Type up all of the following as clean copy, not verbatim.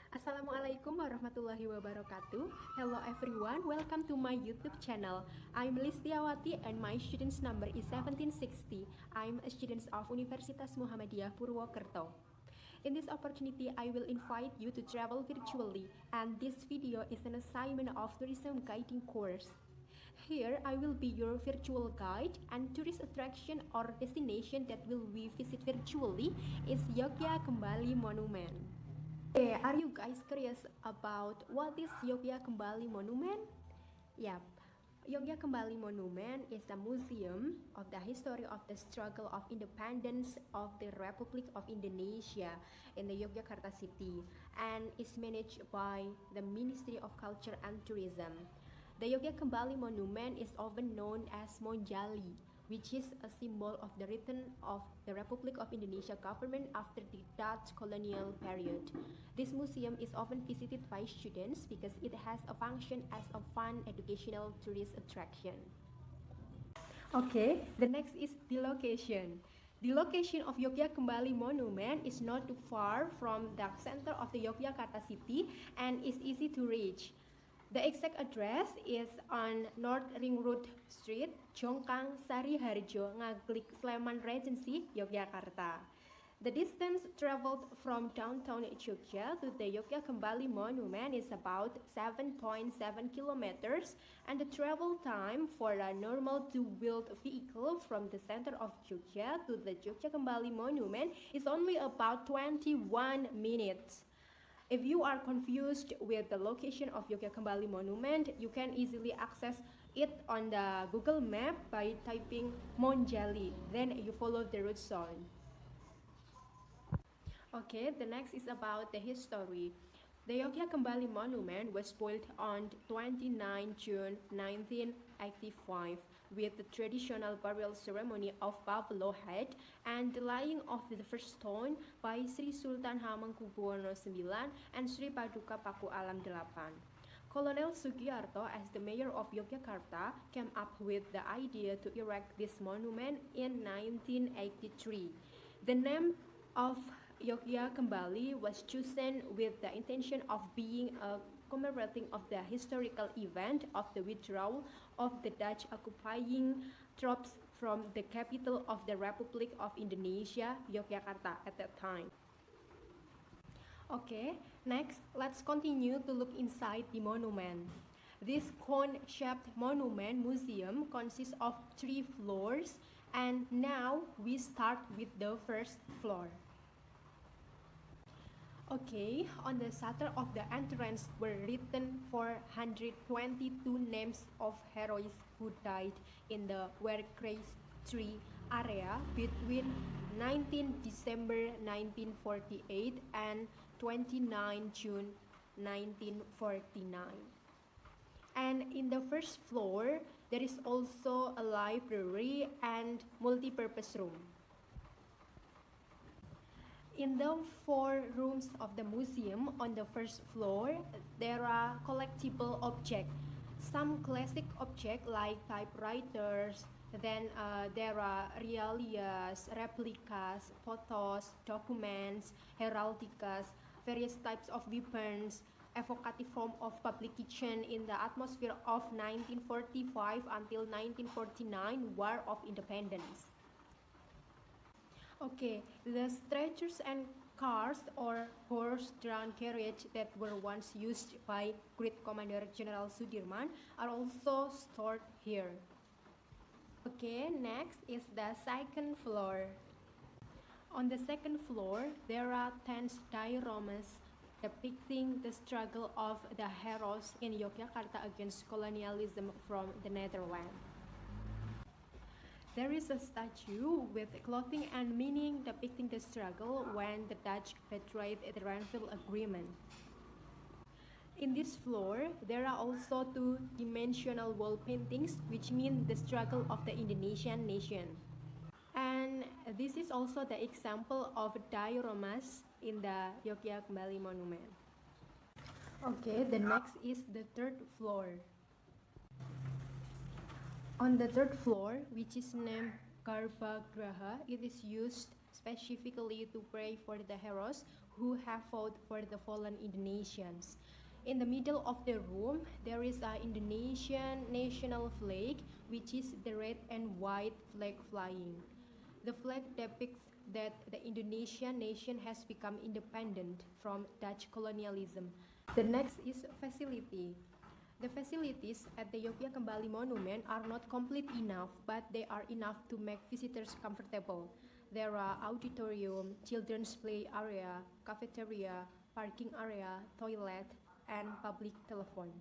Assalamualaikum warahmatullahi wabarakatuh. Hello everyone, welcome to my YouTube channel. I'm Listiawati and my student's number is 1760. I'm a student of Universitas Muhammadiyah Purwokerto. In this opportunity, I will invite you to travel virtually, and this video is an assignment of tourism guiding course. Here, I will be your virtual guide, and tourist attraction or destination that will we visit virtually is Yogya Kembali Monument. Hey, are you guys curious about what is Yogya Kembali Monument? Yep. Yogya Kembali Monument is a museum of the history of the struggle of independence of the Republic of Indonesia in the Yogyakarta city and is managed by the Ministry of Culture and Tourism. The Yogya Kembali Monument is often known as Monjali, which is a symbol of the return of the Republic of Indonesia government after the Dutch colonial period. This museum is often visited by students because it has a function as a fun educational tourist attraction. Okay, the next is the location. The location of Yogya Kembali Monument is not too far from the center of the Yogyakarta city and is easy to reach. The exact address is on North Ring Road Street, Jongkang, Sariharjo, Ngaglik, Sleman Regency, Yogyakarta. The distance traveled from downtown Jogja to the Yogya Kembali Monument is about 7.7 kilometers, and the travel time for a normal two-wheeled vehicle from the center of Jogja to the Yogya Kembali Monument is only about 21 minutes. If you are confused with the location of Yogya Kembali Monument, you can easily access it on the Google Map by typing Monjali. Then you follow the route sign. Okay, the next is about the history. The Yogya Kembali Monument was built on 29 June 1985 with the traditional burial ceremony of buffalo head and the laying of the first stone by Sri Sultan Hamengkubuwono IX and Sri Paduka Paku Alam VIII. Colonel Sugiarto, as the mayor of Yogyakarta, came up with the idea to erect this monument in 1983. The name of Yogya Kembali was chosen with the intention of being a commemorating of the historical event of the withdrawal of the Dutch occupying troops from the capital of the Republic of Indonesia, Yogyakarta, at that time. Okay, next let's continue to look inside the monument. This cone-shaped monument museum consists of 3 floors, and now we start with the first floor. Okay, on the shutter of the entrance were written 422 names of heroes who died in the Werkreis 3 area between 19 December 1948 and 29 June 1949. And in the first floor, there is also a library and multi-purpose room. In the 4 rooms of the museum on the first floor, there are collectible objects. Some classic objects like typewriters, then there are realias, replicas, photos, documents, heraldicas, various types of weapons, evocative form of publication in the atmosphere of 1945 until 1949 War of Independence. Okay, the stretchers and cars or horse-drawn carriage that were once used by Great Commander General Sudirman are also stored here. Okay, next is the second floor. On the second floor, there are 10 dioramas depicting the struggle of the heroes in Yogyakarta against colonialism from the Netherlands. There is a statue with clothing and meaning depicting the struggle when the Dutch betrayed the Renville Agreement. In this floor, there are also 2-dimensional wall paintings which mean the struggle of the Indonesian nation. And this is also the example of dioramas in the Yogya Kembali Monument. Okay, the next is the third floor. On the third floor, which is named Garbha Graha, it is used specifically to pray for the heroes who have fought for the fallen Indonesians. In the middle of the room, there is an Indonesian national flag, which is the red and white flag flying. The flag depicts that the Indonesian nation has become independent from Dutch colonialism. The next is facility. The facilities at the Yogyakarta Kembali Monument are not complete enough, but they are enough to make visitors comfortable. There are auditorium, children's play area, cafeteria, parking area, toilet, and public telephone.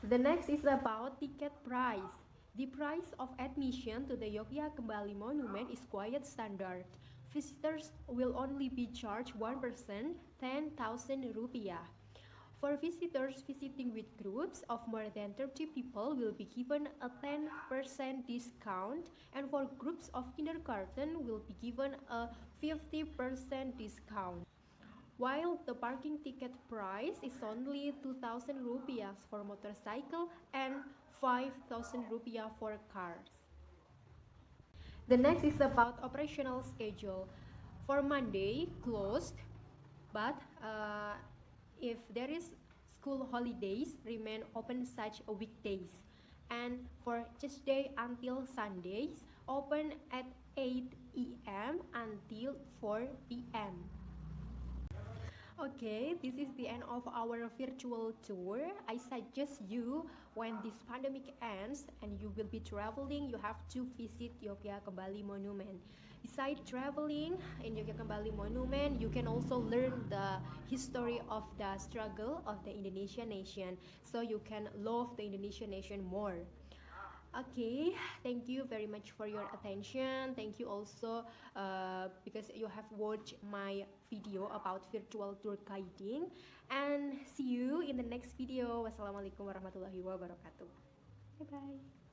The next is about ticket price. The price of admission to the Yogyakarta Kembali Monument is quite standard. Visitors will only be charged 1%, 10,000 rupiah. For visitors visiting with groups of more than 30 people will be given a 10% discount, and for groups of kindergarten will be given a 50% discount. While the parking ticket price is only 2,000 rupiah for motorcycle and 5,000 rupiah for cars. The next is about operational schedule. For Monday, closed, but if there is school holidays, remain open such a weekdays. And for Tuesday until Sundays, open at 8 a.m. until 4 p.m. Okay, this is the end of our virtual tour. I suggest you, when this pandemic ends and you will be traveling, you have to visit Yogyakarta Kembali Monument. Besides traveling in Yogyakarta Kembali Monument, you can also learn the history of the struggle of the Indonesian nation, so you can love the Indonesian nation more. Okay, thank you very much for your attention. Thank you also because you have watched my video about virtual tour guiding, and see you in the next video. Wassalamualaikum warahmatullahi wabarakatuh. Bye bye.